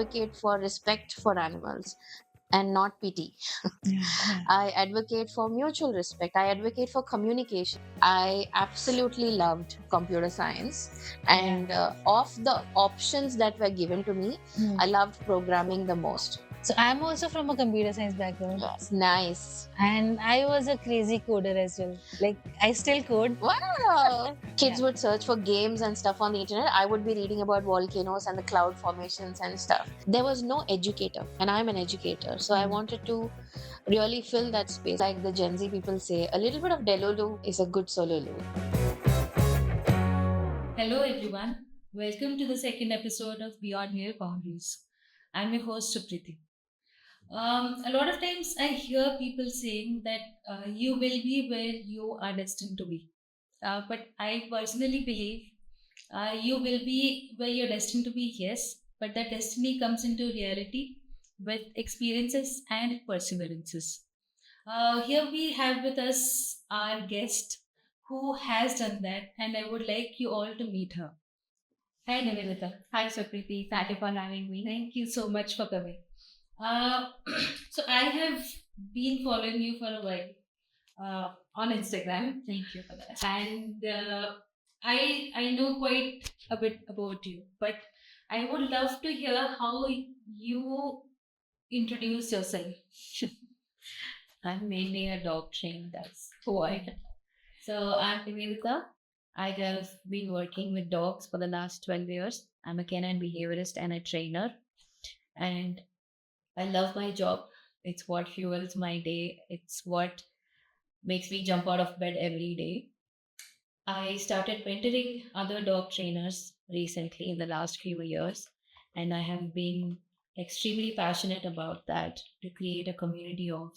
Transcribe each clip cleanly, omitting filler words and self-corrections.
advocate for respect for animals and not pity. Yeah. I advocate for mutual respect. I advocate for communication. I absolutely loved computer science. Yeah. And of the options that were given to me, Hmm. I loved programming the most. So I'm also from a computer science background. Nice. And I was a crazy coder as well. Like I still code. Wow. Kids Yeah. would search for games and stuff on the internet. I would be reading about volcanoes and the cloud formations and stuff. There was no educator, and I'm an educator. So I wanted to really fill that space. Like the Gen Z people say, a little bit of Delulu is a good solulu. Hello, everyone. Welcome to the second episode of Beyond Mere Boundaries. I'm your host, Supriti. A lot of times I hear people saying that you will be where you are destined to be. But I personally believe you will be where you're destined to be, yes, but that destiny comes into reality with experiences and perseverances. Here we have with us our guest who has done that, and I would like you all to meet her. Hi, Nivedita. Hi, Supriti. Thank you for having me. Thank you so much for coming. Uh, so I have been following you for a while on Instagram. Thank you for that. And I know quite a bit about you, but I would love to hear how you introduce yourself. I'm mainly a dog trainer. That's who I am. So I'm Nivedita. I have been working with dogs for the last 12 years. I'm a canine behaviorist and a trainer, and I love my job. It's what fuels my day. It's what makes me jump out of bed every day. I started mentoring other dog trainers recently in the last few years, and I have been extremely passionate about that to create a community of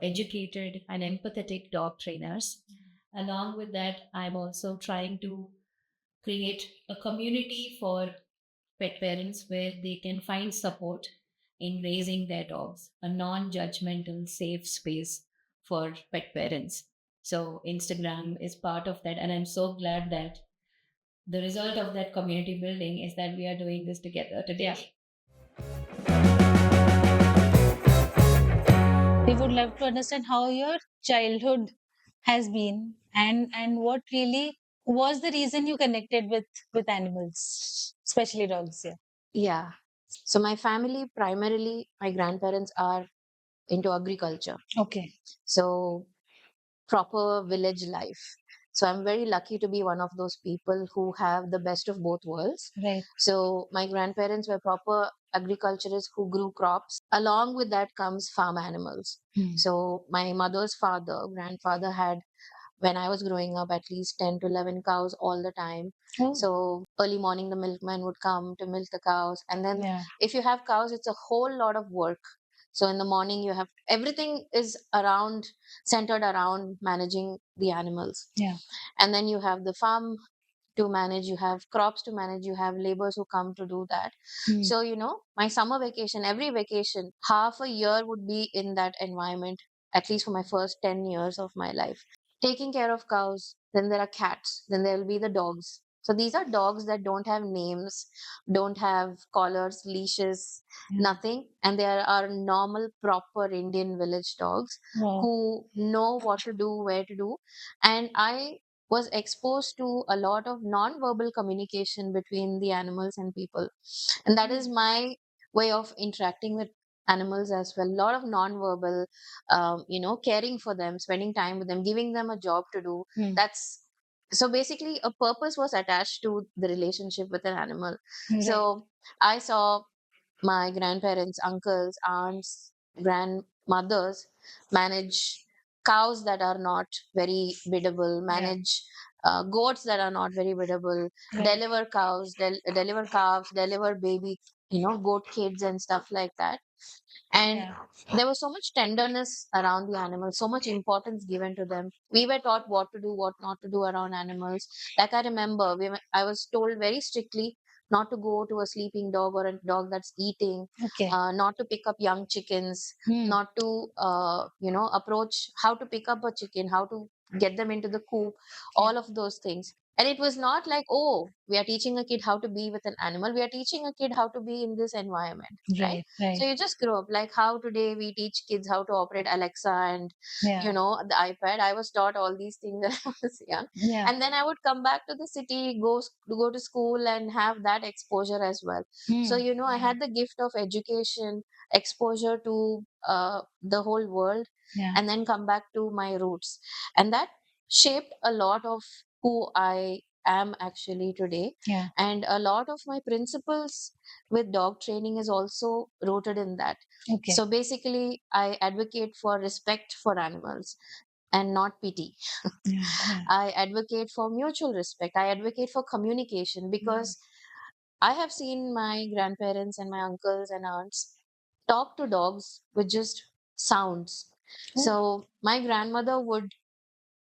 educated and empathetic dog trainers. Along with that, I'm also trying to create a community for pet parents where they can find support in raising their dogs, a non judgmental, safe space for pet parents. So, Instagram is part of that, and I'm so glad that the result of that community building is that we are doing this together today. We would love to understand how your childhood has been and what really was the reason you connected with animals, especially dogs. Yeah. Yeah. So my family, primarily, my grandparents are into agriculture. Okay. So proper village life. So I'm very lucky to be one of those people who have the best of both worlds. Right. So my grandparents were proper agriculturists who grew crops. Along with that comes farm animals. So my mother's father, grandfather had, when I was growing up, at least 10 to 11 cows all the time. Oh. So early morning, the milkman would come to milk the cows. And then Yeah. if you have cows, it's a whole lot of work. So in the morning, you have everything is around, centered around managing the animals. Yeah. And then you have the farm to manage, you have crops to manage, you have laborers who come to do that. So, my summer vacation, every vacation, half a year would be in that environment, at least for my first 10 years of my life. Taking care of cows, then there are cats, then there will be the dogs. So these are dogs that don't have names, don't have collars, leashes, nothing. And there are normal, proper Indian village dogs Wow. who know what to do, where to do. And I was exposed to a lot of non-verbal communication between the animals and people, and that is my way of interacting with animals as well. A lot of non-verbal, caring for them, spending time with them, giving them a job to do. That's so basically a purpose was attached to the relationship with an animal. Right. So I saw my grandparents, uncles, aunts, grandmothers manage cows that are not very biddable, manage goats that are not very biddable, Right. deliver cows, deliver calves, deliver baby, goat kids and stuff like that. And Yeah. there was so much tenderness around the animals, so much importance given to them. We were taught what to do, what not to do around animals. Like I remember, I was told very strictly not to go to a sleeping dog or a dog that's eating, Okay. not to pick up young chickens, not to, approach how to pick up a chicken, how to get them into the coop, all of those things. And it was not like, oh, we are teaching a kid how to be with an animal. We are teaching a kid how to be in this environment, right? So you just grow up like how today we teach kids how to operate Alexa and, Yeah. the iPad. I was taught all these things when I was young. Yeah. And then I would come back to the city, go to school and have that exposure as well. So, I had the gift of education, exposure to the whole world, Yeah. and then come back to my roots. And that shaped a lot of who I am actually today. Yeah. And a lot of my principles with dog training is also rooted in that. Okay. So basically, I advocate for respect for animals and not pity. Yeah. Yeah. I advocate for mutual respect. I advocate for communication because I have seen my grandparents and my uncles and aunts talk to dogs with just sounds. So my grandmother would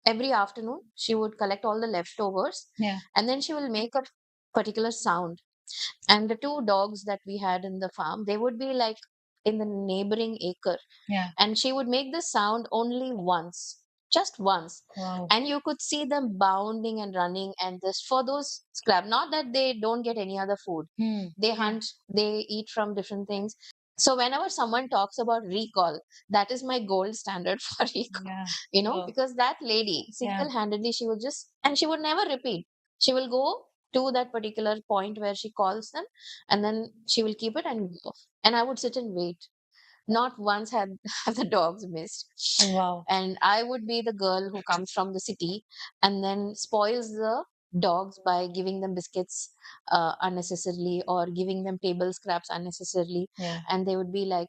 every afternoon she would collect all the leftovers, Yeah. and then she will make a particular sound. And the two dogs that we had in the farm, they would be like in the neighboring acre, Yeah. and she would make the sound only once, just once. Wow. And you could see them bounding and running, and this for those scrap, not that they don't get any other food. They hunt, they eat from different things. So whenever someone talks about recall, that is my gold standard for recall. Yeah. Because that lady single-handedly, she would just, and she would never repeat. She will go to that particular point where she calls them, and then she will keep it and go. And I would sit and wait. Not once had have the dogs missed. Wow. And I would be the girl who comes from the city and then spoils the dogs by giving them biscuits unnecessarily, or giving them table scraps unnecessarily. Yeah. And they would be like,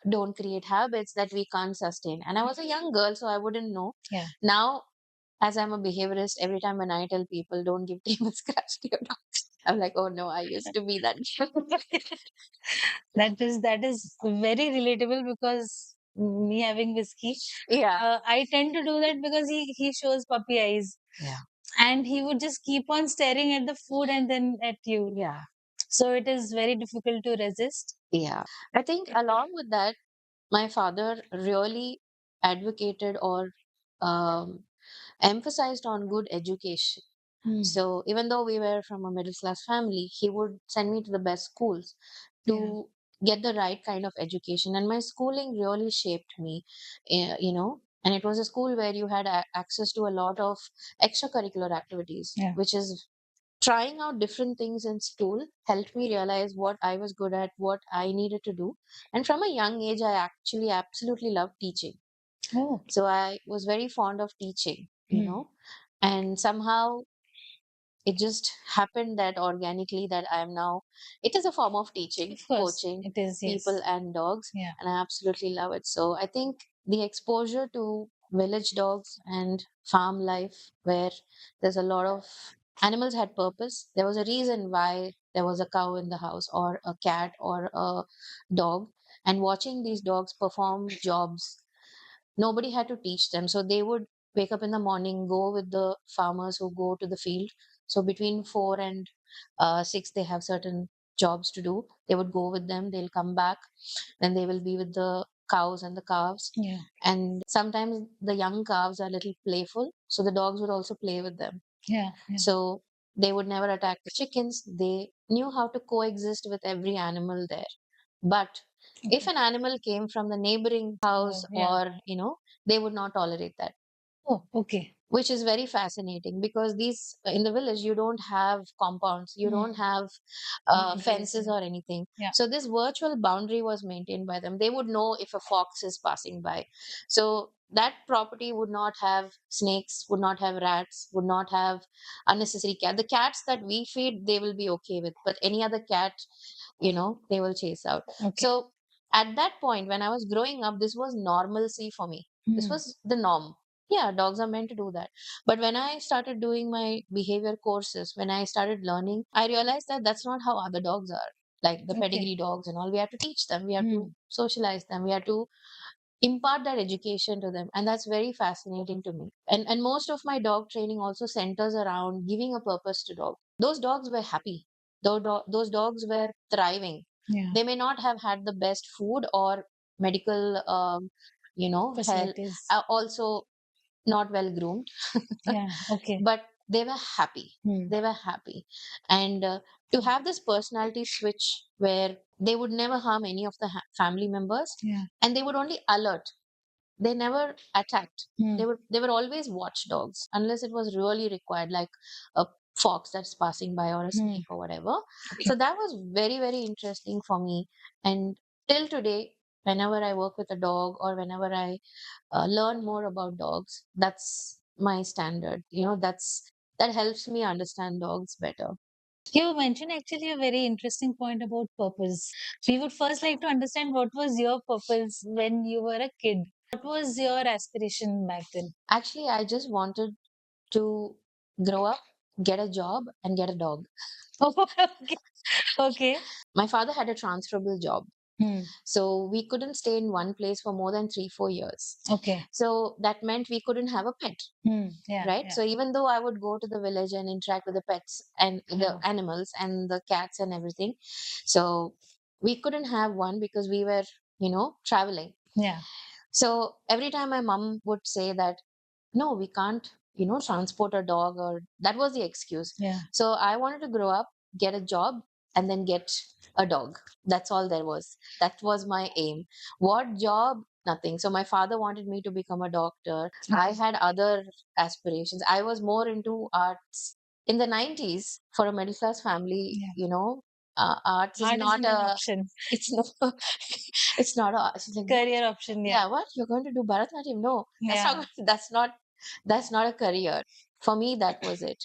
don't create habits that we can't sustain. And I was a young girl, so I wouldn't know. Yeah. Now, as I'm a behaviorist, every time when I tell people don't give table scraps to your dogs, I'm like, oh no, I used to be that. That is very relatable because me having whiskey, Yeah. I tend to do that because he shows puppy eyes. Yeah. And he would just keep on staring at the food and then at you. Yeah. So it is very difficult to resist. Yeah. I think along with that, my father really advocated or um, emphasized on good education. So even though we were from a middle class family, he would send me to the best schools to get the right kind of education. And my schooling really shaped me, And it was a school where you had access to a lot of extracurricular activities, Yeah. which is trying out different things in school helped me realize what I was good at, what I needed to do. And from a young age, I actually absolutely loved teaching. Oh. So I was very fond of teaching, and somehow it just happened that organically that I am now, it is a form of teaching, Of course, coaching it is. Yes. people and dogs. Yeah. And I absolutely love it. So I think the exposure to village dogs and farm life where there's a lot of animals had purpose. There was a reason why there was a cow in the house or a cat or a dog. And watching these dogs perform jobs, nobody had to teach them. So they would wake up in the morning, go with the farmers who go to the field. So between 4 and 6, they have certain jobs to do. They would go with them, they'll come back, then they will be with the cows and the calves. Yeah. And sometimes the young calves are a little playful, so the dogs would also play with them. Yeah. So they would never attack the chickens. They knew how to coexist with every animal there. But if an animal came from the neighboring house, or, they would not tolerate that. Oh, okay. Which is very fascinating because these in the village, you don't have compounds, you don't have Boundaries, fences or anything. Yeah. So this virtual boundary was maintained by them. They would know if a fox is passing by. So that property would not have snakes, would not have rats, would not have unnecessary cat. The cats that we feed, they will be okay with, but any other cat, they will chase out. Okay. So at that point, when I was growing up, this was normalcy for me. This was the norm. Yeah, dogs are meant to do that. But when I started doing my behavior courses, when I started learning, I realized that that's not how other dogs are. Like the Okay. pedigree dogs and all, we have to teach them, we have to socialize them, we have to impart that education to them. And that's very fascinating to me. And most of my dog training also centers around giving a purpose to dogs. Those dogs were happy. Those dogs were thriving. Yeah. They may not have had the best food or medical, health, Facilities. also not well groomed. Yeah. Okay. But they were happy. They were happy. And to have this personality switch where they would never harm any of the family members, Yeah. and they would only alert. They never attacked. They were always watchdogs unless it was really required, like a fox that's passing by or a snake or whatever. So that was very, very interesting for me. And till today, whenever I work with a dog or whenever I learn more about dogs, that's my standard. That helps me understand dogs better. You mentioned actually a very interesting point about purpose. We would first like to understand what was your purpose when you were a kid. What was your aspiration back then? Actually, I just wanted to grow up, get a job, and get a dog. Okay. Okay. My father had a transferable job. So we couldn't stay in one place for more than 3-4 years. Okay. So that meant we couldn't have a pet, Yeah. right? Yeah. So even though I would go to the village and interact with the pets and the animals and the cats and everything, so we couldn't have one because we were, traveling. Yeah. So every time my mom would say that, no, we can't, transport a dog, or that was the excuse. Yeah. So I wanted to grow up, get a job, and then get a dog. That's all there was. That was my aim. What job? Nothing. So my father wanted me to become a doctor. I had other aspirations. I was more into arts. In the 90s, for a middle class family, arts is Art not isn't an a, option. it's not, it's not a, she's like, Career option. Yeah. yeah, what? You're going to do Bharatanatyam? No, Yeah. that's not a career. For me, that was it.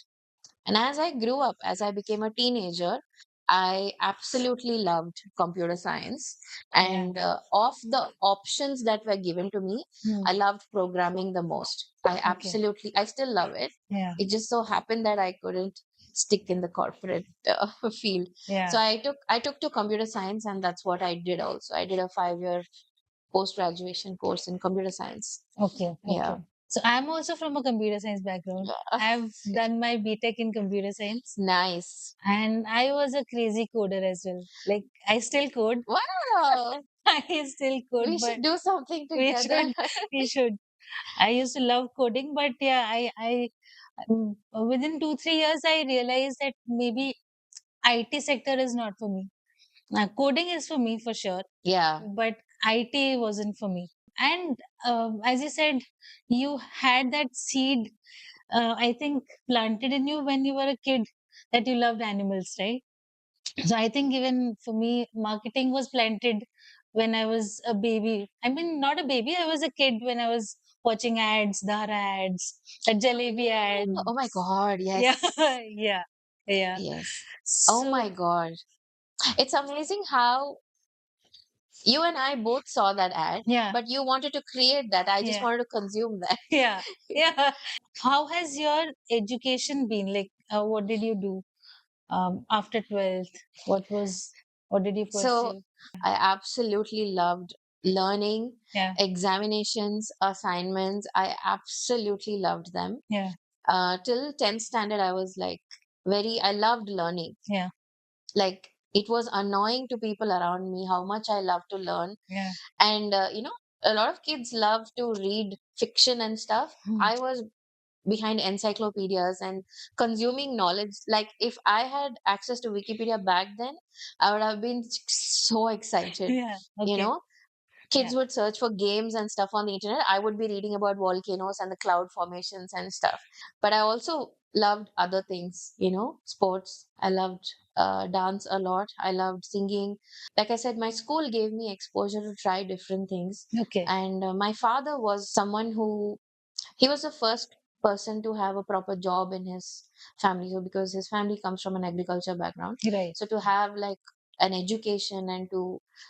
And as I grew up, as I became a teenager, I absolutely loved computer science. And of the options that were given to me, I loved programming the most. I still love it. Yeah. It just so happened that I couldn't stick in the corporate field. Yeah. So I took to computer science, and that's what I did also. I did a 5-year post-graduation course in computer science. Okay. Yeah. Okay. So I'm also from a computer science background. I've done my BTech in computer science. Nice. And I was a crazy coder as well. Like I still code. Wow. I still code, We but should do something we together. should. We should. I used to love coding, but yeah, within 2-3 years, I realized that maybe IT sector is not for me. Coding is for me for sure, Yeah. but IT wasn't for me. And as you said, you had that seed, I think, planted in you when you were a kid that you loved animals, right? So I think even for me, marketing was planted when I was a baby. I mean, not a baby, I was a kid when I was watching ads, Dara ads, the Jalebi ads. Oh my God. Yeah, Yes. yeah, yeah. Yes. Oh So, my God. It's amazing how you and I both saw that ad, yeah, but you wanted to create that. I just yeah, wanted to consume that. yeah, yeah. How has your education been? Like, what did you do after 12th? What did you So pursue? I absolutely loved learning, Yeah, examinations, assignments. I absolutely loved them. yeah, Till 10th standard, I was like I loved learning. yeah, Like it was annoying to people around me how much I love to learn. yeah. And, a lot of kids love to read fiction and stuff. I was behind encyclopedias and consuming knowledge. Like if I had access to Wikipedia back then, I would have been so excited. Yeah, You okay. know, Yeah, kids would search for games and stuff on the internet. I would be reading about volcanoes and the cloud formations and stuff. But I also loved other things, sports. I loved dance a lot. I loved singing. Like I said, my school gave me exposure to try different things. okay. And my father was someone who he was the first person to have a proper job in his family. So because his family comes from an agriculture background, Right. so to have like an education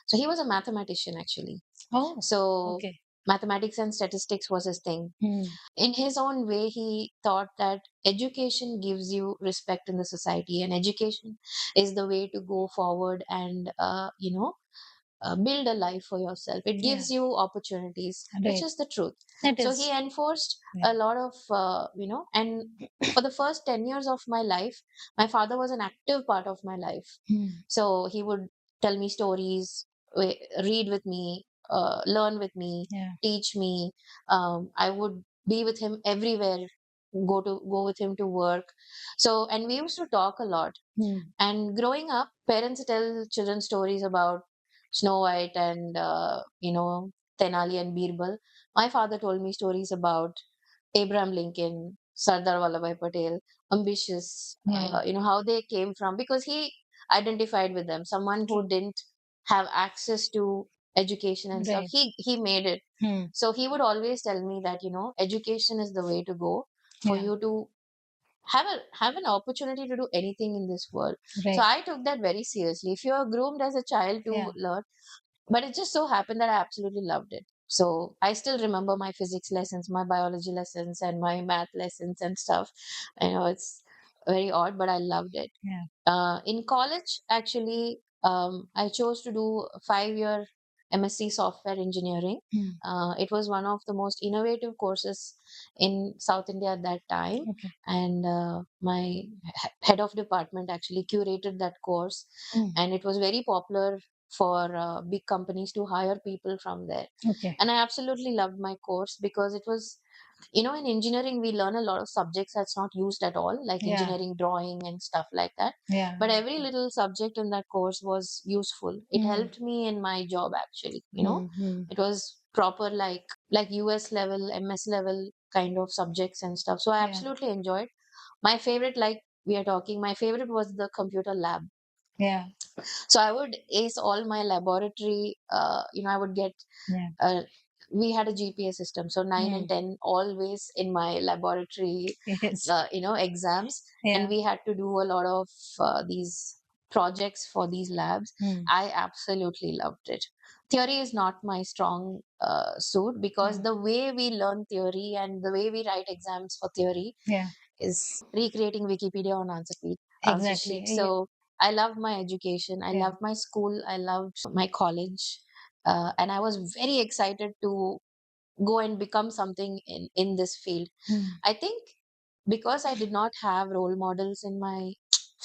so he was a mathematician actually. Oh, So okay. mathematics and statistics was his thing. Hmm. In his own way, he thought that education gives you respect in the society, and education is the way to go forward and build a life for yourself. It Yeah, gives you opportunities, which right. is the truth. That So is. he enforced Yeah. a lot of, and for the first 10 years of my life, my father was an active part of my life. So he would tell me stories, read with me, learn with me, Yeah. teach me. I would be with him everywhere. go with him to work. So, and we used to talk a lot. And growing up, parents tell children stories about Snow White and Tenali and Birbal. My father told me stories about Abraham Lincoln, Sardar Vallabhai Patel, ambitious, how they came from, because he identified with them, someone who didn't have access to education and stuff. Right. He made it. So he would always tell me that, education is the way to go for Yeah. you to have an opportunity to do anything in this world. Right. So I took that very seriously. If you are groomed as a child to Yeah. learn, but it just so happened that I absolutely loved it. So I still remember my physics lessons, my biology lessons, and my math lessons and stuff. I know it's very odd, but I loved it. Yeah. In college, actually, I chose to do a 5-year MSc Software Engineering. It was one of the most innovative courses in South India at that time. Okay. And my head of department actually curated that course. And it was very popular for big companies to hire people from there. Okay. And I absolutely loved my course because it was, in engineering, we learn a lot of subjects that's not used at all, like Yeah. engineering drawing and stuff like that. Yeah. But every little subject in that course was useful. It helped me in my job, actually. It was proper, like US level, MS level kind of subjects and stuff. So I Yeah. absolutely enjoyed. My favorite, like we are talking, my favorite was the computer lab. Yeah. So I would ace all my laboratory. I would get. Yeah. We had a GPA system, so 9 and 10 always in my laboratory. Yes. Exams, Yeah. and we had to do a lot of these projects for these labs. I absolutely loved it. Theory is not my strong suit, because the way we learn theory and the way we write exams for theory Yeah. is recreating Wikipedia on answer Exactly. sheet. So I loved my education. I Yeah. loved my school. I loved my college. And I was very excited to go and become something in this field. I think because I did not have role models in my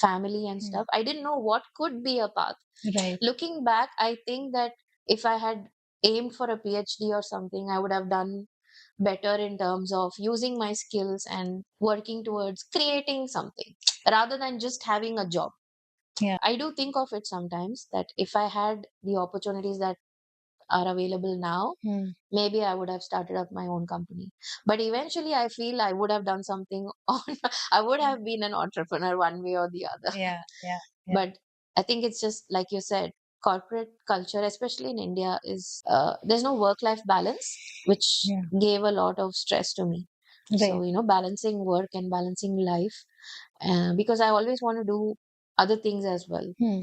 family and stuff, I didn't know what could be a path. Right. Looking back, I think that if I had aimed for a PhD or something, I would have done better in terms of using my skills and working towards creating something rather than just having a job. Yeah. I do think of it sometimes that if I had the opportunities that are available now, maybe I would have started up my own company. But eventually, I feel I would have done something on, I would have been an entrepreneur one way or the other. Yeah. Yeah. But I think it's just like you said, corporate culture, especially in India, is there's no work life balance, which Yeah. gave a lot of stress to me. So, Right. balancing work and balancing life, because I always want to do other things as well. Yeah.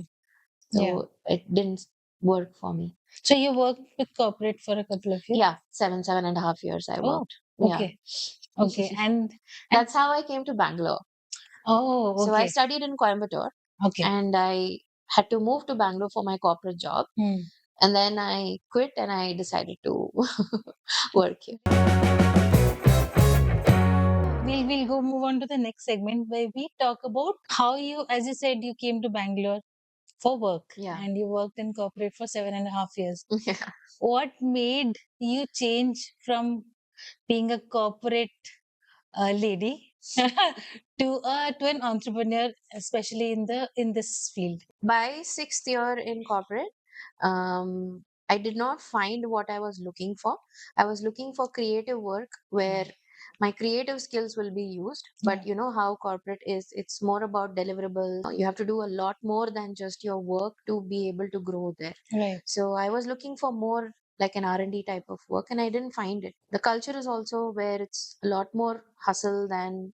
So it didn't work for me. So you worked with corporate for a couple of years? Yeah, 7.5 years I Oh, worked. Yeah. okay. Okay. And That's how I came to Bangalore. oh, So I okay. studied in Coimbatore, Okay. and I had to move to Bangalore for my corporate job. And then I quit and I decided to work here. We'll go move on to the next segment where we talk about how you, as you said, you came to Bangalore for work. Yeah. And you worked in corporate for 7.5 years. Yeah. What made you change from being a corporate lady to an entrepreneur, especially in this field? By 6th year in corporate, I did not find what I was looking for. I was looking for creative work where my creative skills will be used. But you know how corporate is, it's more about deliverables. You have to do a lot more than just your work to be able to grow there. Right. So I was looking for more like an R&D type of work, and I didn't find it. The culture is also where it's a lot more hustle than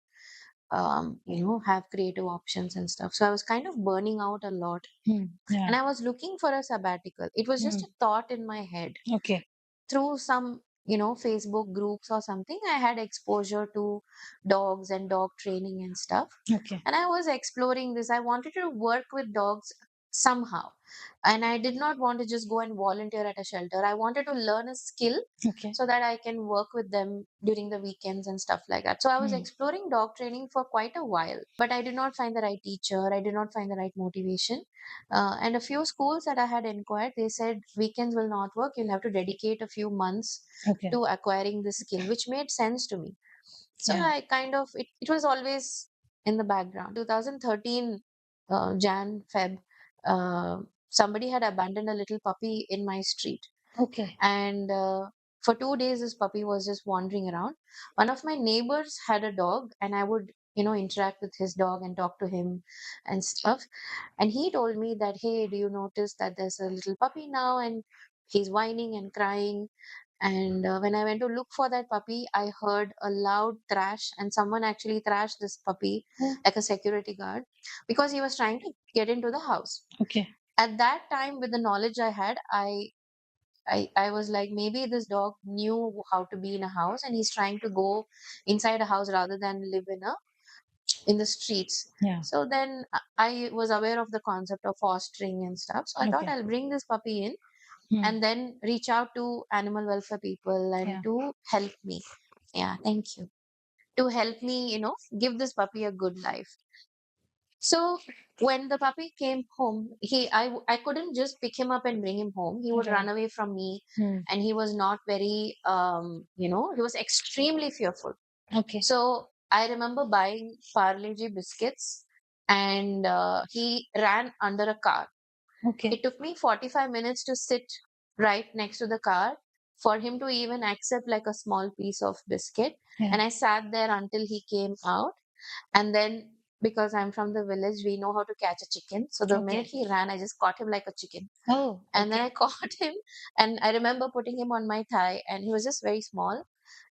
have creative options and stuff. So I was kind of burning out a lot. And I was looking for a sabbatical. It was just a thought in my head. Okay. Through some, Facebook groups or something, I had exposure to dogs and dog training and stuff. Okay. And I was exploring this. I wanted to work with dogs somehow. And I did not want to just go and volunteer at a shelter. I wanted to learn a skill Okay. so that I can work with them during the weekends and stuff like that. So I was exploring dog training for quite a while, but I did not find the right teacher. I did not find the right motivation. And a few schools that I had inquired, they said weekends will not work. You'll have to dedicate a few months Okay. to acquiring the skill, which made sense to me. So Yeah. I kind of, it was always in the background. 2013, Jan, Feb, somebody had abandoned a little puppy in my street. Okay. And for 2 days, this puppy was just wandering around. One of my neighbors had a dog, and I would, interact with his dog and talk to him and stuff. And he told me that, hey, do you notice that there's a little puppy now? And he's whining and crying. And when I went to look for that puppy, I heard a loud thrash, and someone actually thrashed this puppy Oh, like a security guard because he was trying to get into the house. okay. At that time, with the knowledge I had, I was like, maybe this dog knew how to be in a house, and he's trying to go inside a house rather than live in the streets. Yeah. So then I was aware of the concept of fostering and stuff. So I thought Okay. I'll bring this puppy in Hmm. and then reach out to animal welfare people and Yeah. to help me. Yeah, thank you. To help me, give this puppy a good life. So when the puppy came home, I couldn't just pick him up and bring him home. He would Right. run away from me, Hmm. and he was not very he was extremely fearful. Okay. So I remember buying Parle-G biscuits, and he ran under a car. Okay. It took me 45 minutes to sit right next to the car for him to even accept like a small piece of biscuit. Yeah. And I sat there until he came out. And then, because I'm from the village, we know how to catch a chicken. So the minute Okay. he ran, I just caught him like a chicken. Oh, And then okay. I caught him, and I remember putting him on my thigh, and he was just very small.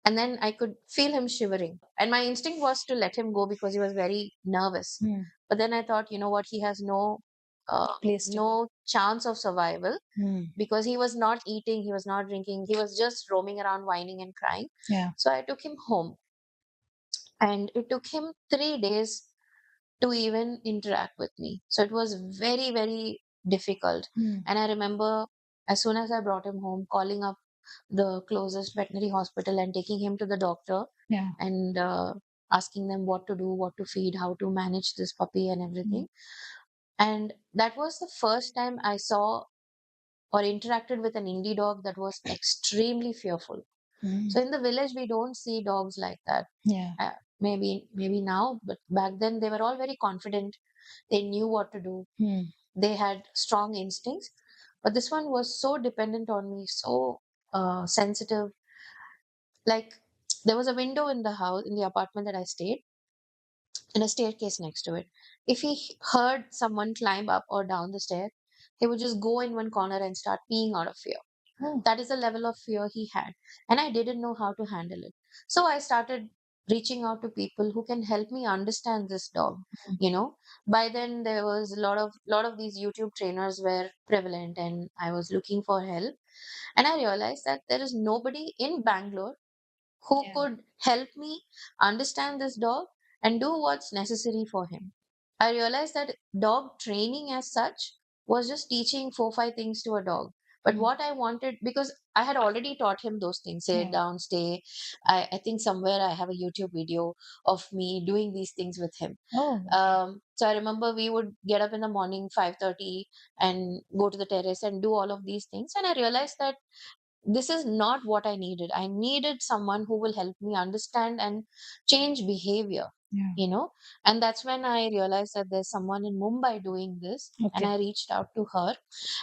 And then I could feel him shivering. And my instinct was to let him go because he was very nervous. Hmm. But then I thought, you know what, he has Place to. no chance of survival Hmm. because he was not eating, he was not drinking, he was just roaming around whining and crying. Yeah. So I took him home, and it took him 3 days to even interact with me. So it was very, very difficult. Hmm. And I remember as soon as I brought him home, calling up the closest veterinary hospital and taking him to the doctor Yeah. and asking them what to do, what to feed, how to manage this puppy and Hmm. everything. And that was the first time I saw or interacted with an indie dog that was extremely fearful. Hmm. So in the village, we don't see dogs like that. Yeah. Maybe now, but back then they were all very confident. They knew what to do. Hmm. They had strong instincts. But this one was so dependent on me, so sensitive. Like there was a window in the house, in the apartment that I stayed, and a staircase next to it. If he heard someone climb up or down the stair, he would just go in one corner and start peeing out of fear. Oh. That is the level of fear he had. And I didn't know how to handle it. So I started reaching out to people who can help me understand this dog. Hmm. By then there was a lot of these YouTube trainers were prevalent, and I was looking for help. And I realized that there is nobody in Bangalore who Yeah. could help me understand this dog and do what's necessary for him. I realized that dog training as such was just teaching 4 5 things to a dog. But Hmm. what I wanted, because I had already taught him those things, sit Yeah. down, stay. I think somewhere I have a YouTube video of me doing these things with him. Oh, okay. So I remember we would get up in the morning 5:30 and go to the terrace and do all of these things. And I realized that this is not what I needed. I needed someone who will help me understand and change behavior, Yeah. you know. And that's when I realized that there's someone in Mumbai doing this. And Okay. I reached out to her,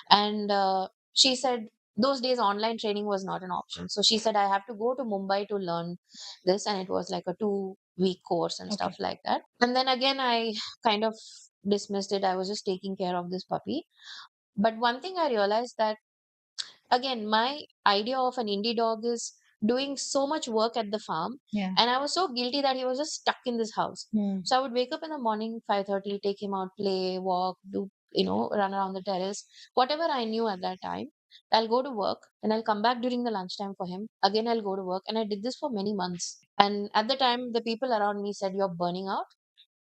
and she said, those days online training was not an option. So she said, I have to go to Mumbai to learn this. And it was like a 2 week course and stuff Okay. like that. And then again, I kind of dismissed it. I was just taking care of this puppy. But one thing I realized that, again, my idea of an indie dog is doing so much work at the farm, Yeah. and I was so guilty that he was just stuck in this house. Hmm. So I would wake up in the morning 5:30, take him out, play, walk, do, run around the terrace, whatever I knew at that time. I'll go to work, and I'll come back during the lunchtime for him. Again, I'll go to work, and I did this for many months. And at the time, the people around me said, you're burning out,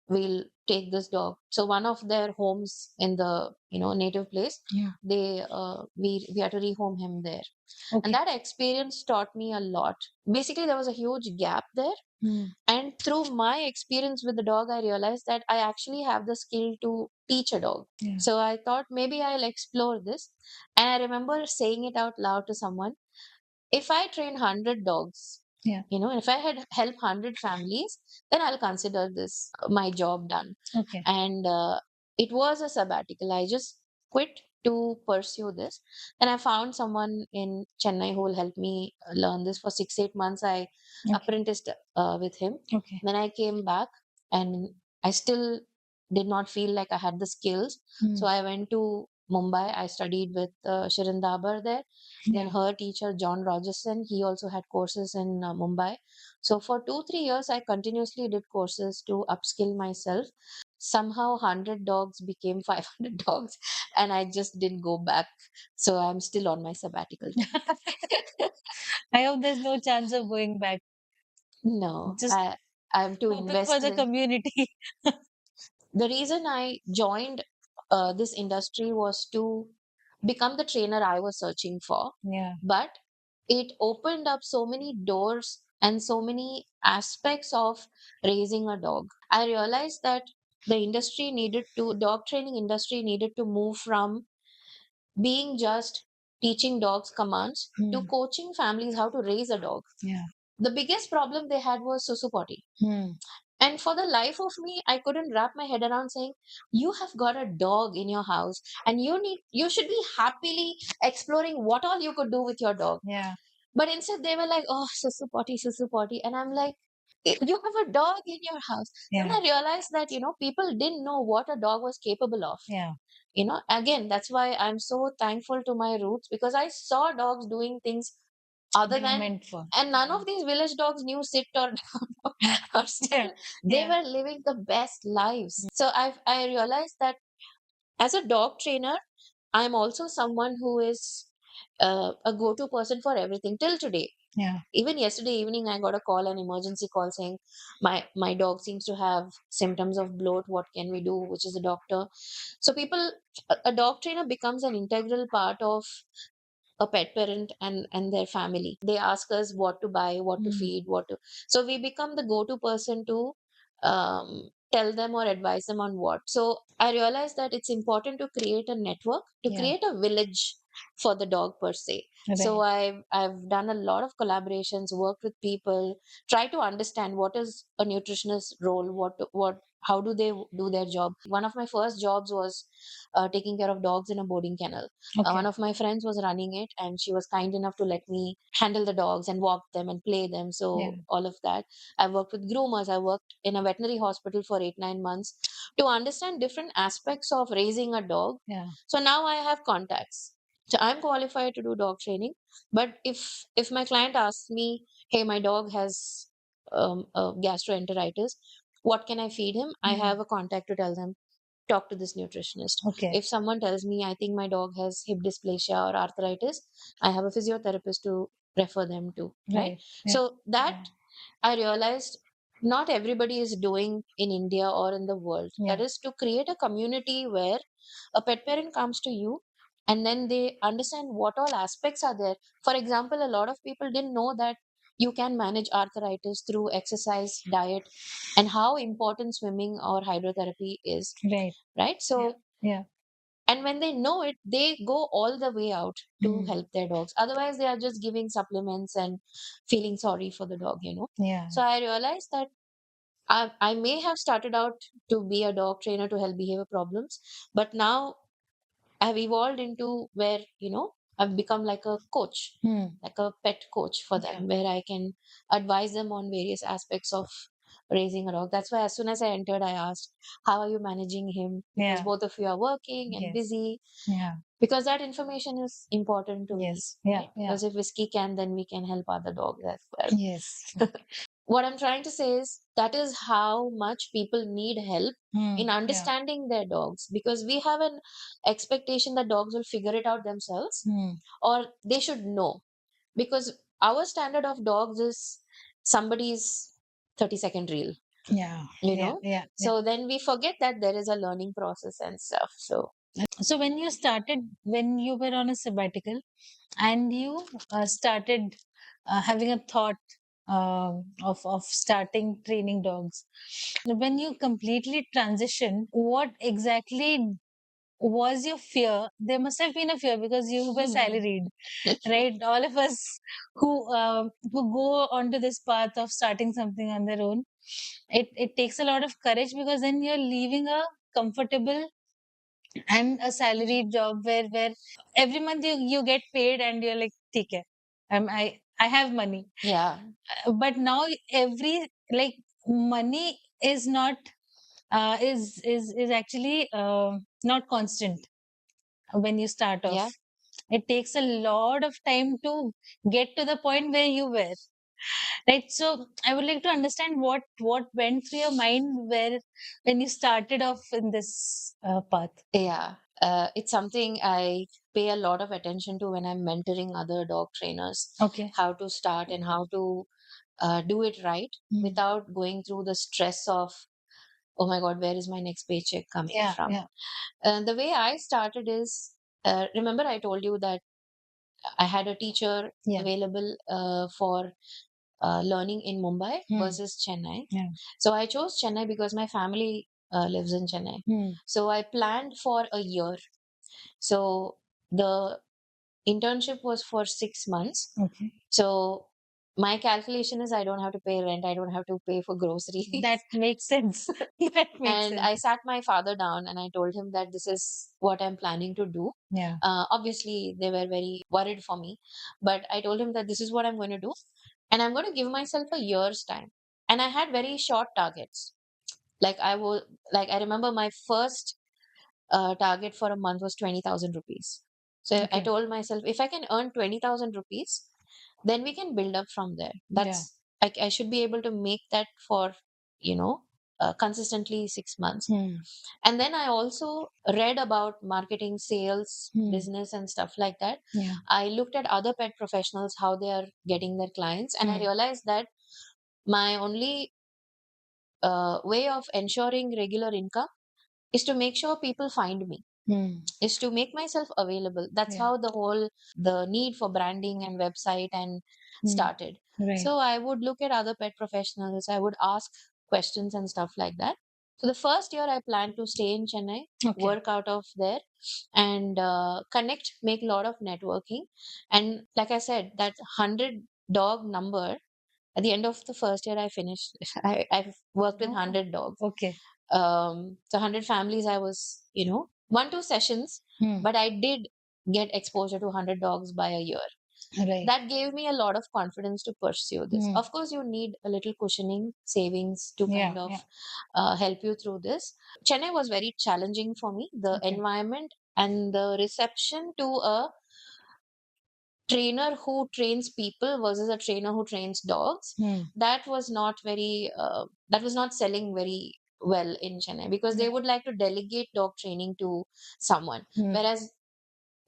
we'll take this dog. So one of their homes in the native place, Yeah. we had to rehome him there. And Okay. that experience taught me a lot. Basically, there was a huge gap there. Hmm. And through my experience with the dog, I realized that I actually have the skill to teach a dog. Yeah. So I thought maybe I'll explore this. And I remember saying it out loud to someone, if I train 100 dogs, Yeah. If I had helped 100 families, then I'll consider this my job done. Okay. And it was a sabbatical. I just quit to pursue this. And I found someone in Chennai who will help me learn this for 6-8 months. I Okay. apprenticed with him. Okay. Then I came back and I still did not feel like I had the skills. So I went to Mumbai. I studied with Shirin Dabar there. Then Yeah. her teacher, John Rogerson, he also had courses in Mumbai. So for 2-3 years, I continuously did courses to upskill myself. Somehow 100 dogs became 500 dogs, and I just didn't go back. So I'm still on my sabbatical. I hope there's no chance of going back. No, Just I'm too hoping for the invested in. community. The reason I joined this industry was to become the trainer I was searching for. Yeah. But it opened up so many doors and so many aspects of raising a dog. I realized that dog training industry needed to move from being just teaching dogs commands to coaching families how to raise a dog. Yeah. The biggest problem they had was susu potty. And for the life of me, I couldn't wrap my head around saying, you have got a dog in your house and you should be happily exploring what all you could do with your dog. Yeah. But instead they were like, oh, susu potty, susu potty. And I'm like, you have a dog in your house. And Yeah. I realized that, people didn't know what a dog was capable of. Yeah. Again, that's why I'm so thankful to my roots, because I saw dogs doing things other They were than, meant for. and none of these village dogs knew sit or down or still they Yeah. were living the best lives. So I realized that as a dog trainer, I'm also someone who is a go-to person for everything till today. Yeah. Even yesterday evening, I got a call, an emergency call, saying my dog seems to have symptoms of bloat. What can we do? Which is a doctor. So a dog trainer becomes an integral part of a pet parent and their family. They ask us what to buy, what to feed, so we become the go-to person to tell them or advise them on what. So I realized that it's important to create a network, to Yeah. create a village for the dog per se. So Right. I've done a lot of collaborations, worked with people, try to understand what is a nutritionist role, what how do they do their job. One of my first jobs was taking care of dogs in a boarding kennel. Okay. One of my friends was running it, and she was kind enough to let me handle the dogs and walk them and play them. So Yeah. all of that. I worked with groomers. I worked in a veterinary hospital for 8-9 months to understand different aspects of raising a dog. Yeah. So now I have contacts. So I'm qualified to do dog training. But if my client asks me, hey, my dog has gastroenteritis, what can I feed him? I have a contact to tell them, talk to this nutritionist. Okay. If someone tells me, I think my dog has hip dysplasia or arthritis, I have a physiotherapist to refer them to. Right. Yeah. So that I realized not everybody is doing in India or in the world. Yeah. That is to create a community where a pet parent comes to you and then they understand what all aspects are there. For example, a lot of people didn't know that you can manage arthritis through exercise, diet, and how important swimming or hydrotherapy is. Right. Right. So, Yeah. and when they know it, they go all the way out to help their dogs. Otherwise, they are just giving supplements and feeling sorry for the dog. Yeah. So I realized that I may have started out to be a dog trainer to help behavior problems, but now I've evolved into where, I've become like a coach, like a pet coach for them, where I can advise them on various aspects of raising a dog. That's why as soon as I entered, I asked, how are you managing him? Because Yeah. both of you are working and Yes. busy. Yeah. Because that information is important to me. Yes. Yeah. Right? Yeah. Because if whiskey can, then we can help other dogs as well. Yes. What I'm trying to say is that is how much people need help in Yeah. understanding their dogs, because we have an expectation that dogs will figure it out themselves or they should know, because our standard of dogs is somebody's 30-second reel, Yeah. you Yeah. know Yeah. so then we forget that there is a learning process and stuff. So when you were on a sabbatical and you started having a thought of starting training dogs, when you completely transition, what exactly was your fear? There must have been a fear because you were salaried, right? All of us who go onto this path of starting something on their own, it takes a lot of courage, because then you're leaving a comfortable and a salaried job where every month you get paid and you're like, okay, I have money. Yeah. But now every, like, money is not is actually not constant when you start off. Yeah. It takes a lot of time to get to the point where you were, right? So I would like to understand what went through your mind where when you started off in this path. Yeah. It's something I pay a lot of attention to when I'm mentoring other dog trainers, Okay. how to start and how to do it right without going through the stress of, oh my God, where is my next paycheck coming Yeah, from? yeah, The way I started is, remember I told you that I had a teacher yeah. available for learning in Mumbai versus Chennai. Yeah. So I chose Chennai because my family lives in Chennai. So I planned for a year. So the internship was for 6 months. Okay. So my calculation is I don't have to pay rent, I don't have to pay for groceries. That makes sense. That makes And sense. I sat my father down and I told him that this is what I'm planning to do. Yeah. Obviously, they were very worried for me, but I told him that this is what I'm going to do, and I'm going to give myself a year's time. And I had very short targets. Like I remember my first target for a month was 20,000 rupees. So I Okay. told myself, if I can earn 20,000 rupees, then we can build up from there. That's I should be able to make that for, you know, consistently 6 months. And then I also read about marketing, sales, business, and stuff like that. Yeah. I looked at other pet professionals, how they are getting their clients, and I realized that my only way of ensuring regular income is to make sure people find me, is to make myself available. That's how the need for branding and website and started. Right. So I would look at other pet professionals, I would ask questions and stuff like that. So the first year I planned to stay in Chennai, Okay. work out of there, and connect, make a lot of networking. And like I said, that 100 dog number, at the end of the first year I finished. I've worked with 100 dogs. Okay. So 100 families I was, 1 2 sessions, but I did get exposure to 100 dogs by a year. Right. That gave me a lot of confidence to pursue this. Of course, you need a little cushioning savings to kind of help you through this. Chennai was very challenging for me. The environment and the reception to a trainer who trains people versus a trainer who trains dogs, that was not very that was not selling very well in Chennai, because they would like to delegate dog training to someone, whereas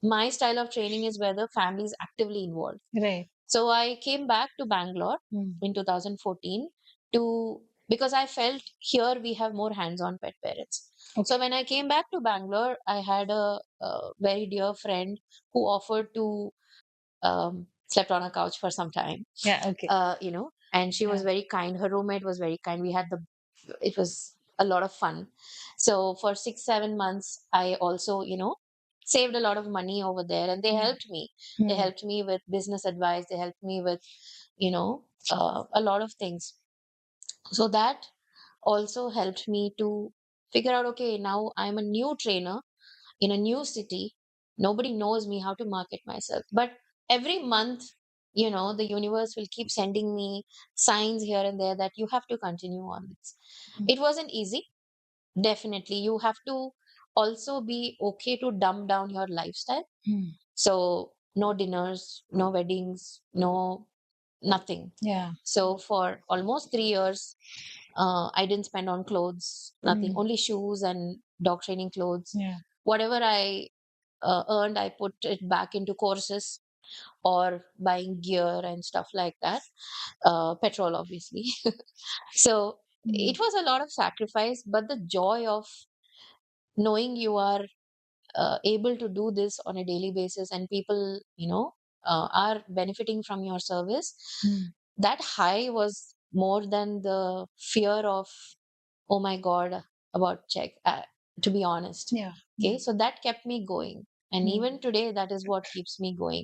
my style of training is where the family is actively involved. Right. So I came back to Bangalore in 2014 to, because I felt here we have more hands-on pet parents. So when I came back to Bangalore, I had a very dear friend who offered to slept on a couch for some time. Yeah. Okay. And she was very kind. Her roommate was very kind. It was a lot of fun. So for 6 7 months, I also, saved a lot of money over there, and they helped me. They helped me with business advice. They helped me with, a lot of things. So that also helped me to figure out, okay, now I'm a new trainer in a new city. Nobody knows me, how to market myself. But every month, the universe will keep sending me signs here and there that you have to continue on this. It wasn't easy. Definitely. You have to also be okay to dumb down your lifestyle. So, no dinners, no weddings, no nothing. Yeah. So, for almost 3 years, I didn't spend on clothes, nothing, only shoes and dog training clothes. Yeah. Whatever I earned, I put it back into courses or buying gear and stuff like that. Petrol, obviously. So it was a lot of sacrifice, but the joy of knowing you are able to do this on a daily basis and people, are benefiting from your service, that high was more than the fear of, oh my God, about check. to be honest. Yeah. Okay, so that kept me going. And Mm. even today, that is what keeps me going.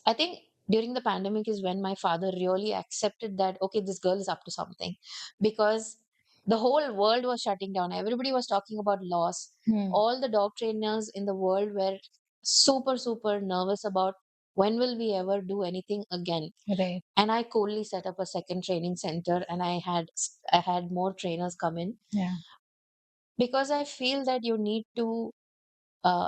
I think during the pandemic is when my father really accepted that, okay, this girl is up to something, because the whole world was shutting down. Everybody was talking about loss. Mm. All the dog trainers in the world were super, super nervous about when will we ever do anything again. Right. And I coolly set up a second training center, and I had more trainers come in, Yeah. because I feel that you need to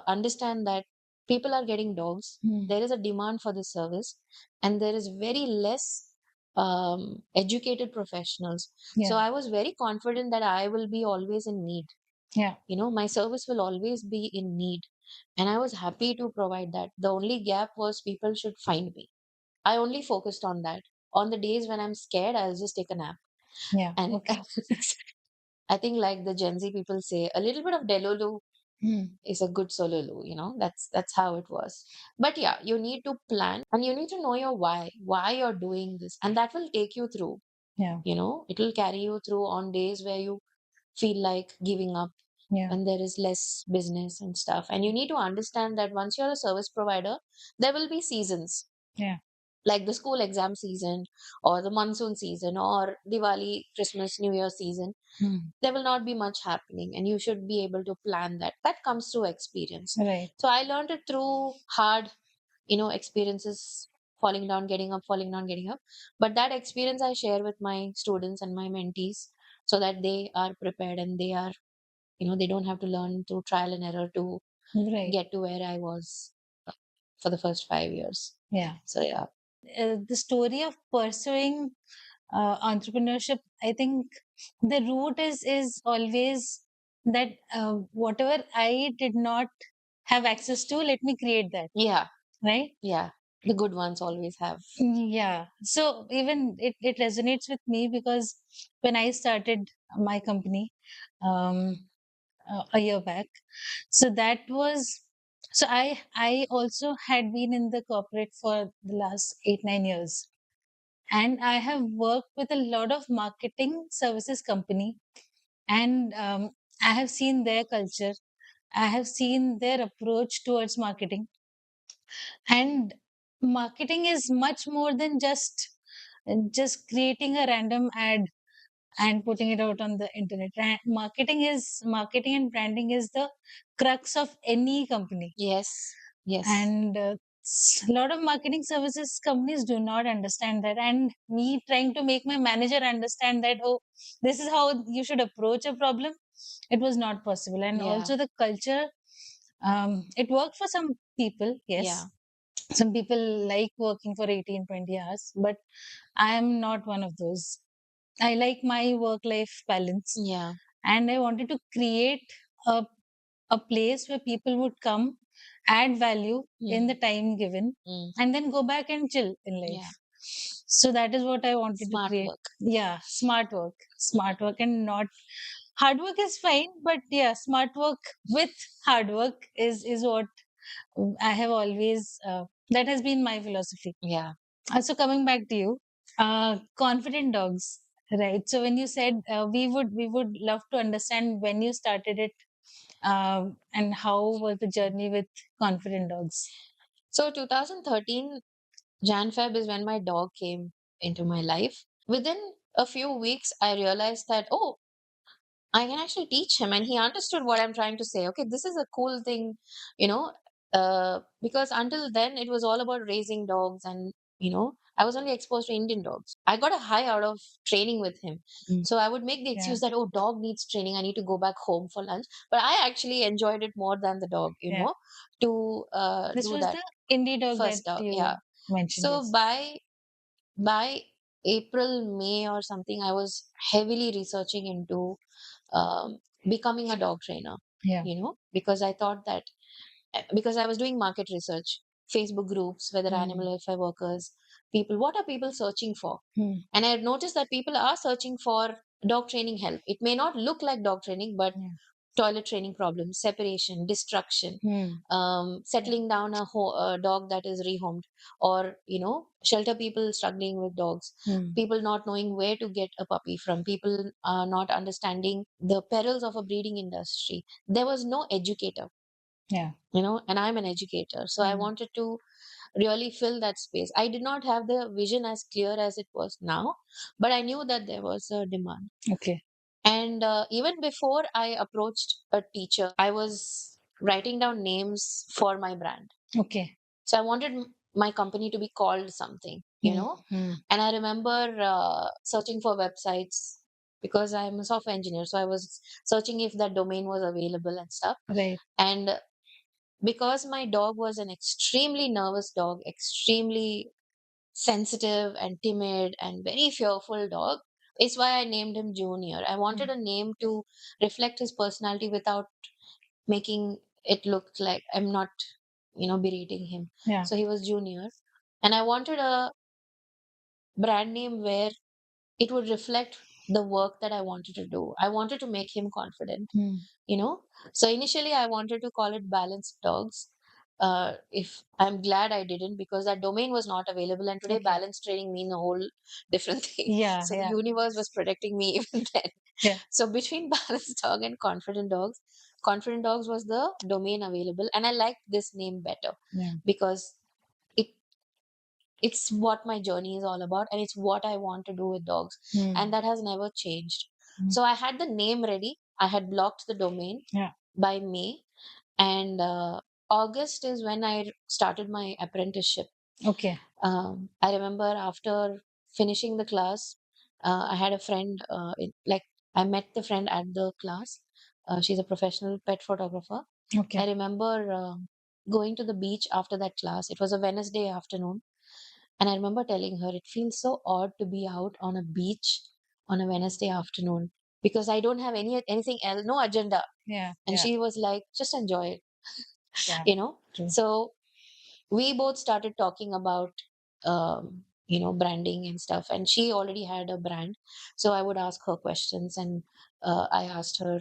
understand that people are getting dogs. Mm. There is a demand for this service, and there is very less educated professionals. So Yeah. I was very confident that I will be always in need. Yeah. My service will always be in need. And I was happy to provide that. The only gap was people should find me. I only focused on that. On the days when I'm scared, I'll just take a nap. Yeah. And Okay. I think, like the Gen Z people say, a little bit of Delulu Mm. is a good sololo. That's how it was. But yeah, you need to plan, and you need to know your why you're doing this, and that will take you through. Yeah. It will carry you through on days where you feel like giving up, Yeah. when there is less business and stuff. And you need to understand that once you're a service provider, there will be seasons, Yeah. like the school exam season, or the monsoon season, or Diwali, Christmas, New Year season. Mm. There will not be much happening, and you should be able to plan that. That comes through experience. Right. So I learned it through hard, experiences, falling down, getting up, falling down, getting up. But that experience I share with my students and my mentees, so that they are prepared, and they are, they don't have to learn through trial and error to Right. get to where I was for the first 5 years. Yeah. So yeah. The story of pursuing entrepreneurship, I think the root is always that whatever I did not have access to, let me create that. Yeah. Right. Yeah. The good ones always have. Yeah. So even it resonates with me because when I started my company um, a year back, so that was so I also had been in the corporate for the last 8-9 years, and I have worked with a lot of marketing services company, and I have seen their culture. I have seen their approach towards marketing, and marketing is much more than just creating a random ad and putting it out on the internet. Marketing and branding is the crux of any company. Yes. Yes. And a lot of marketing services companies do not understand that, and me trying to make my manager understand that, oh, this is how you should approach a problem, it was not possible. And Yeah. also the culture, it worked for some people, yes. Yeah. Some people like working for 18-20 hours, but I am not one of those. I like my work life balance, Yeah. and I wanted to create a, a place where people would come, add value in the time given, and then go back and chill in life. Yeah. So that is what I wanted to Smart create. work. Yeah, smart work, and not hard work is fine, but yeah, smart work with hard work is what I have always. That has been my philosophy. Yeah. So coming back to you, confident dogs, right? So when you said we would love to understand when you started it, and how was the journey with confident dogs? So 2013 Jan Feb is when my dog came into my life. Within a few weeks, I realized that, oh, I can actually teach him, and he understood what I'm trying to say. Okay, this is a cool thing, you know, because until then it was all about raising dogs, and I was only exposed to Indian dogs. I got a high out of training with him, Mm. so I would make the Yeah. excuse that, oh, dog needs training, I need to go back home for lunch. But I actually enjoyed it more than the dog, Yeah. to This do was that the indie dog that first dog. Yeah. you mentioned. So Yes. by April, May or something, I was heavily researching into becoming a dog trainer, Yeah. because I thought that, because I was doing market research, Facebook groups, whether animal welfare workers, people, what are people searching for? Hmm. And I had noticed that people are searching for dog training help. It may not look like dog training, but Yeah. toilet training problems, separation, destruction, settling down a dog that is rehomed, or shelter people struggling with dogs, people not knowing where to get a puppy from, people not understanding the perils of a breeding industry. There was no educator, Yeah. and I'm an educator, so I wanted to really fill that space. I did not have the vision as clear as it was now, but I knew that there was a demand. Okay. And even before I approached a teacher, I was writing down names for my brand. Okay. So I wanted my company to be called something, And I remember searching for websites because I'm a software engineer. So I was searching if that domain was available and stuff. Right. And because my dog was an extremely nervous dog, extremely sensitive and timid and very fearful dog, is why I named him Junior. I wanted a name to reflect his personality without making it look like I'm not, berating him. Yeah. So he was Junior. And I wanted a brand name where it would reflect the work that I wanted to do. I wanted to make him confident, So initially, I wanted to call it Balanced Dogs. If I'm glad I didn't, because that domain was not available, and today Okay. balanced training means a whole different thing. Yeah. So Yeah. the universe was protecting me even then. Yeah. So between Balanced Dog and Confident Dogs was the domain available, and I liked this name better because it it's what my journey is all about, and it's what I want to do with dogs, and that has never changed. So I had the name ready. I had blocked the domain by May, and August is when I started my apprenticeship. Okay. I remember after finishing the class, I had a friend. I met the friend at the class. She's a professional pet photographer. Okay. I remember going to the beach after that class. It was a Wednesday afternoon. And I remember telling her, it feels so odd to be out on a beach on a Wednesday afternoon because I don't have anything else, no agenda. Yeah. And Yeah. she was like, just enjoy it, Yeah. True. So we both started talking about, branding and stuff. And she already had a brand. So I would ask her questions, and I asked her,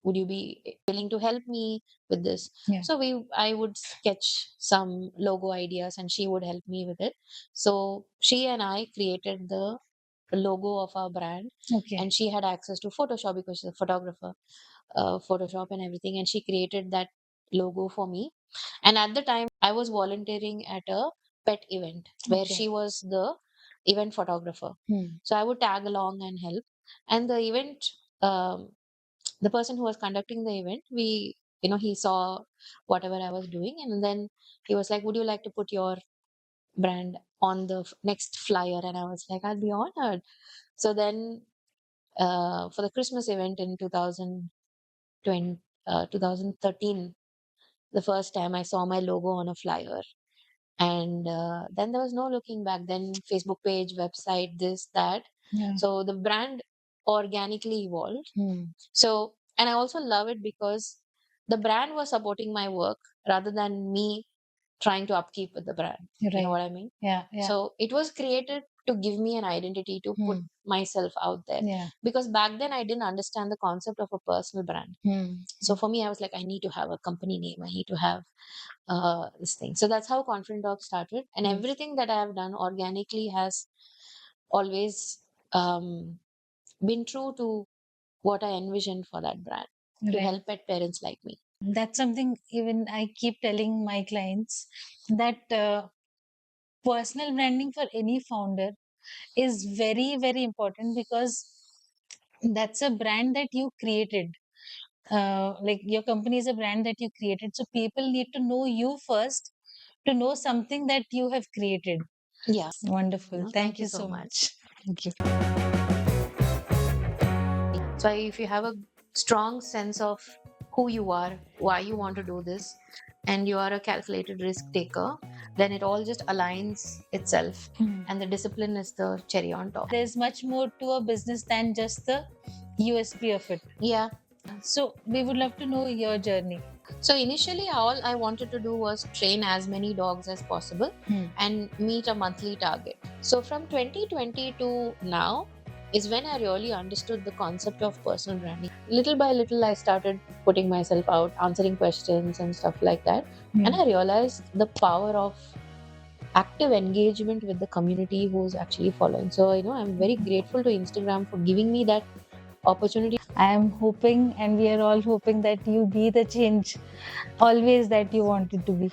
would you be willing to help me with this? Yeah. So I would sketch some logo ideas and she would help me with it. So she and I created the logo of our brand. Okay. And she had access to Photoshop because she's a photographer, Photoshop and everything, and she created that logo for me. And at the time I was volunteering at a pet event where Okay. she was the event photographer. Hmm. So I would tag along and help. And the event, the person who was conducting the event, he saw whatever I was doing, and then he was like, would you like to put your brand on the next flyer? And I was like, I'll be honored. So then for the Christmas event in 2013, the first time I saw my logo on a flyer. And then there was no looking back. Then Facebook page, website, this, that. Yeah. So the brand organically evolved. So, and I also love it because the brand was supporting my work rather than me trying to upkeep with the brand. You know Right. what I mean? Yeah. Yeah. So it was created to give me an identity to put myself out there. Yeah. Because back then I didn't understand the concept of a personal brand. So for me, I was like, I need to have a company name. I need to have this thing. So that's how Confident Dog started. And everything that I have done organically has always been true to what I envisioned for that brand, to Right. help pet parents like me. That's something even I keep telling my clients, that personal branding for any founder is very, very important, because that's a brand that you created. Like your company is a brand that you created. So people need to know you first to know something that you have created. Yeah. Wonderful. Thank you so much. Thank you. So if you have a strong sense of who you are, why you want to do this, and you are a calculated risk taker, then it all just aligns itself. And the discipline is the cherry on top. There's much more to a business than just the USP of it. Yeah. So we would love to know your journey. So initially, all I wanted to do was train as many dogs as possible and meet a monthly target. So from 2020 to now, is when I really understood the concept of personal branding. Little by little, I started putting myself out, answering questions and stuff like that. And I realized the power of active engagement with the community who's actually following. So, I'm very grateful to Instagram for giving me that opportunity. I am hoping, and we are all hoping, that you be the change always that you wanted to be.